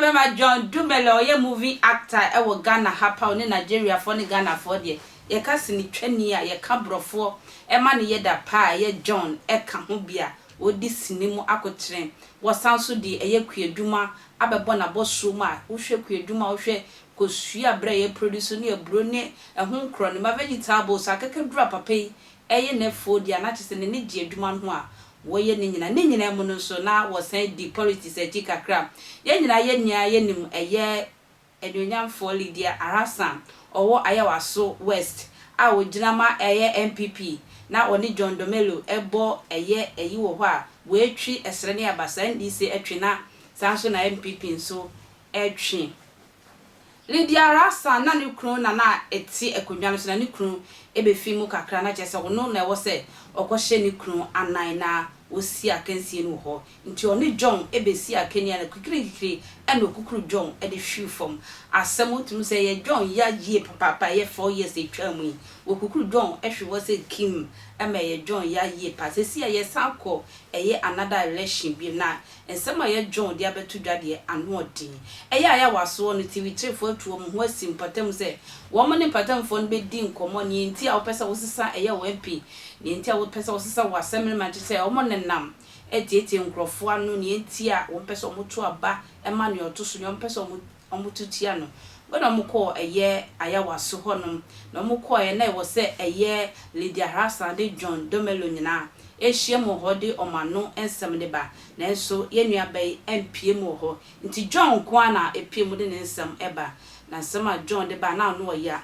Bema John Dumelo, ye movie actor, ewo Ghana hapa one Nigeria for ni Ghana for de. Ye ka sini twani a ye ka brofo e ma ne ye da pa ye John e ka ho bia odi sinimu akotre wo sanso de eye kuadwuma abebo na boso ma wo hwe kuadwuma wo hwe kosua bra ye produce ne ebro ne ehun nkro ne ma vegetables akeke dura papa yi eye ne fo dia na chese ne di adwuma ho a wo ye ne nyina mu no so na wo san di politics e kakra ye nyina ye nia ye nim eye Edunyamfo Lydia Alhassan owo Ayawaso West a ojinama eye MPP na oni John Dumelo ebo eye wo ho a we twi esre ne abasa ndise atwi na sanso na MPP nso atwi Lydia Alhassan na ne kunu na eti ekonwa no so na ne kunu ebefi mu kakra na chese wono na ewo se okohye ne kunu anan na osi akansie no ho nti oni John ebesi akania na kikiri eno kukuru John e de hwi fom asem otum se ye John ya yie papa ye 4 years etwamu wo kukuru John ehwe wo se Kim ema ye John ya yie pasesi ye sanko eye another election bi na ensema ye John dia betu dwade ano odin eye aya waso no TV3 fo atuo mu ho asim patam se wo mo ne patam fo no be di nkomo ni nti a wo pesa wo sisa eye wo MP ni nti a wo pesa wo sisa wo assembly man se wo mo nam etieti nkrofo anu ni nti a wo pesa wo to aba ema ne otoso ne wo pesa wo tutia no when omuko eye ayawaso honom na omuko ye na wo se eye Lydia Alhassan de John Dumelo nyina ehie mo ho de omano ensem de ba na enso ye nua bai empie mo ho nti John ko ana epie mo de nsem eba na nsem a John de ba na no ya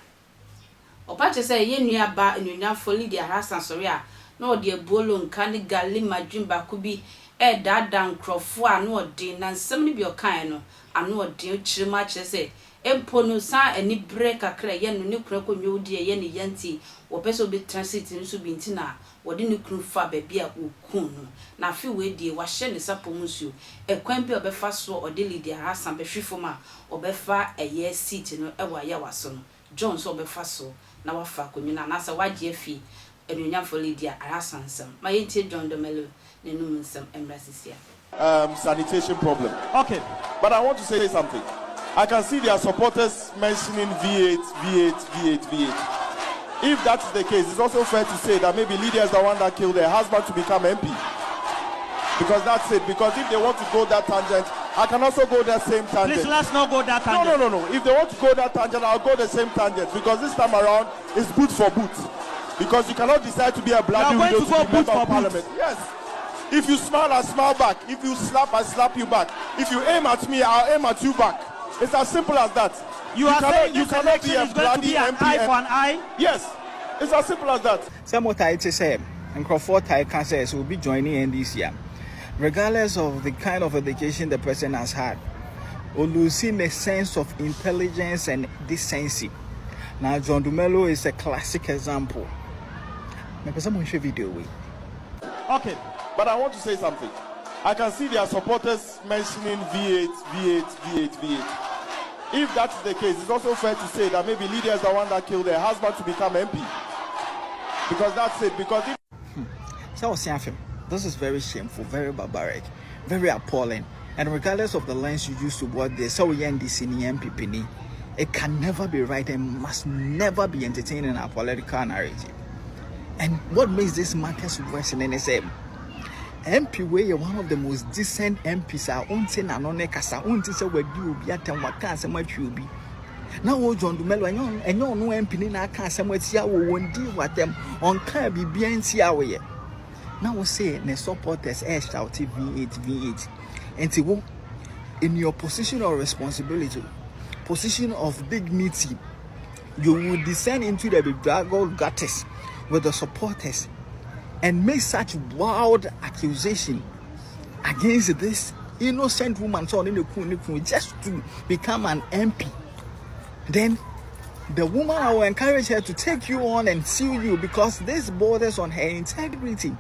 opache se ye nua ba Edunyamfo Lydia Alhassan sori a na ode ebuolo nka ne gali madwimba ko bi dada nkrofo a na ode na nsem ne bi okan no anu ode chirima chese empo no sa ani break akra ye no ne kura ko nwodi ye ne yanti wo peso be transit nso bi ntina wode ne kru fa ba bia okun no na afi we die wa hye ne sapo musuo ekwan bi obefa so ode Lydia Alhassan be hwifoma obefa eye seat no ewa ya waso no John so obefa so na wafa konwina na sa wagye afi Edunyamfo Lydia Alhassan sam ma yenti John Dumelo ne num nsam emrasisia sanitation problem. Okay, but I want to say something. I can see their supporters mentioning V8. If that's the case, it's also fair to say that maybe Lydia is the one that killed her husband to become MP. Because that's it. Because if they want to go that tangent, I can also go that same tangent. Please, let's not go that tangent. No. If they want to go that tangent, I'll go the same tangent. Because this time around, it's boot for boot. Because you cannot decide to be a bloody widow to be member of parliament. Yes. If you smile, I smile back. If you slap, I slap you back. If you aim at me, I'll aim at you back. It's as simple as that. You saying this election is going to be an eye for an eye? Yes. It's as simple as that. Some what I say, and Crawford Tyre will be joining NDC. Regardless of the kind of education the person has had, or losing a sense of intelligence and decency. Now, John Dumelo is a classic example. Okay, but I want to say something. I can see their supporters mentioning V8. If that's the case, it's also fair to say that maybe Lydia is the one that killed her husband to become MP. Because that's it. Because if this is very shameful, very barbaric, very appalling. And regardless of the lens you use to watch this, so we end this in the MPP, it can never be right and must never be entertaining our political narrative. And what makes this matters worse in NSM? MP we are one of the most decent MPs are unti na no nekasa unti se wadi obi atem waka asem atwi obi na wo John Dumelo enyo no MP ni na aka asem atia wo wondi watem on ka bibia nti awoye na wo say ne supporters shout V8 enti wo in your position of responsibility, position of dignity, you will descend into the bedraggled gutters with the supporters and make such wild accusation against this innocent woman just to become an MP. Then the woman, I will encourage her to take you on and sue you because this borders on her integrity.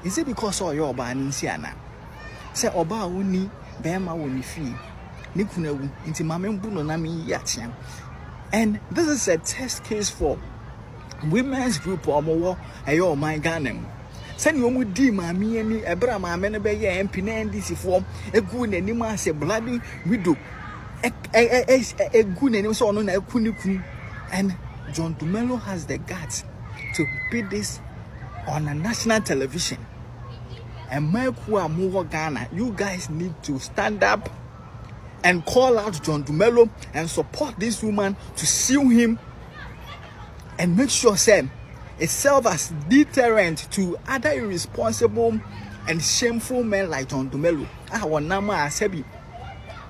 Is it because of your banning siana? Say oba uni bema woni fi nikunewu inti mamembu no na mi yatiam. And this is a test case for women's group or more ayo my Ghanaians. Send you di mammy and Ebra Mamma MP NDC form a good anima say bloody widow. A good name so on a kunikum. And John Dumelo has the guts to repeat this on a national television. And make who are move Ghana, you guys need to stand up and call out John Dumelo and support this woman to sue him and make sure Sam it serves as deterrent to other irresponsible and shameful men like John Dumelo. Our number Sebi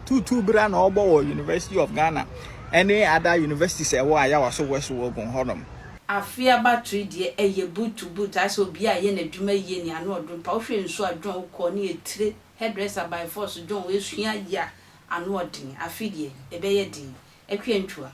two brand or University of Ghana. Any other university say why I was so west work on Hodom. I fear battery dear a boot to boot. I so be a yen a dreamer yen and not do potion so I draw corny a tree hairdresser by force don't wish ya and what I feed ye a bay a queen tour.